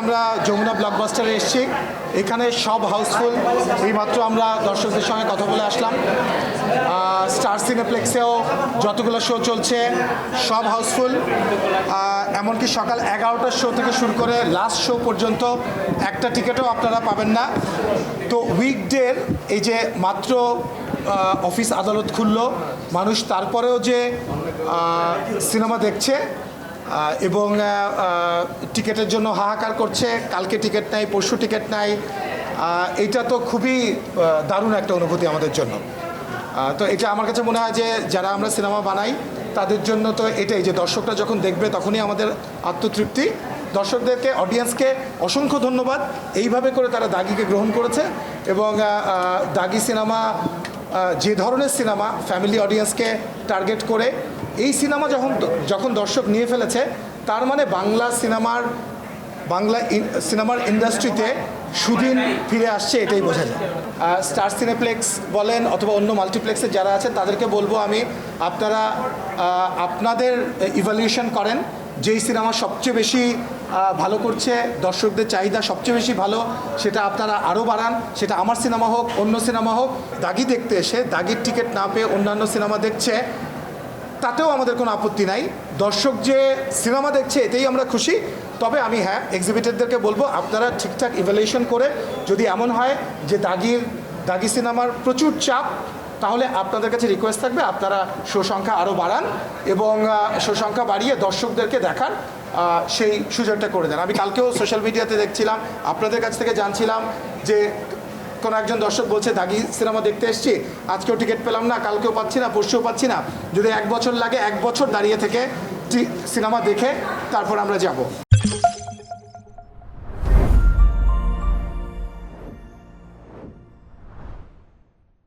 আমরা যমুনা ব্লকবাস্টারে এসেছি। এখানে সব হাউসফুল। এইমাত্র আমরা দর্শকদের সঙ্গে কথা বলে আসলাম। স্টার সিনেপ্লেক্সেও যতগুলো শো চলছে সব হাউসফুল। এমনকি সকাল 11টার শো থেকে শুরু করে লাস্ট শো পর্যন্ত একটা টিকিটও আপনারা পাবেন না। তো উইকডের এই যে মাত্র অফিস আদালত খুললো, মানুষ তারপরেও যে সিনেমা দেখছে এবং টিকিটের জন্য হাহাকার করছে, কালকে টিকিট নাই, পরশু টিকিট নাই, এইটা তো খুবই দারুণ একটা অনুভূতি আমাদের জন্য। তো এটা আমার কাছে মনে হয় যে যারা আমরা সিনেমা বানাই তাদের জন্য তো এটাই, যে দর্শকরা যখন দেখবে তখনই আমাদের আত্মতৃপ্তি। দর্শকদেরকে, অডিয়েন্সকে অসংখ্য ধন্যবাদ। এইভাবে করে তারা দাগিকে গ্রহণ করেছে এবং দাগি সিনেমা যে ধরনের সিনেমা, ফ্যামিলি অডিয়েন্সকে টার্গেট করে এই সিনেমা যখন দর্শক নিয়ে ফেলেছে, তার মানে বাংলা সিনেমার ইন্ডাস্ট্রিতে সুদিন ফিরে আসছে, এটাই বোঝা যায়। স্টার সিনেপ্লেক্স বলেন অথবা অন্য মাল্টিপ্লেক্সে যারা আছেন তাদেরকে বলবো আমি, আপনারা আপনাদের ইভ্যালুয়েশন করেন। যেই সিনেমা সবচেয়ে বেশি ভালো করছে, দর্শকদের চাহিদা সবচেয়ে বেশি ভালো, সেটা আপনারা আরও বাড়ান। সেটা আমার সিনেমা হোক, অন্য সিনেমা হোক। দাগি দেখতে এসে দাগির টিকিট না পেয়ে অন্যান্য সিনেমা দেখছে, তাতেও আমাদের কোনো আপত্তি নাই। দর্শক যে সিনেমা দেখছে এতেই আমরা খুশি। তবে আমি এক্সিবিটরদেরকে বলবো, আপনারা ঠিকঠাক ইভ্যালুয়েশন করে, যদি এমন হয় যে দাগি সিনেমার প্রচুর চাপ, তাহলে আপনাদের কাছে রিকোয়েস্ট থাকবে আপনারা শো সংখ্যা আরও বাড়ান এবং শো সংখ্যা বাড়িয়ে দর্শকদেরকে দেখার সেই সুযোগটা করে দেন। আমি কালকেও সোশ্যাল মিডিয়াতে দেখছিলাম, আপনাদের কাছ থেকে জানছিলাম যে কোনো একজন দর্শক বলছে দাগি সিনেমা দেখতে এসেছি, আজকেও টিকিট পেলাম না, কালকেও পাচ্ছি না, পরশুও পাচ্ছি না। যদি 1 বছর লাগে, 1 বছর দাঁড়িয়ে থেকে সিনেমা দেখে তারপর আমরা যাব।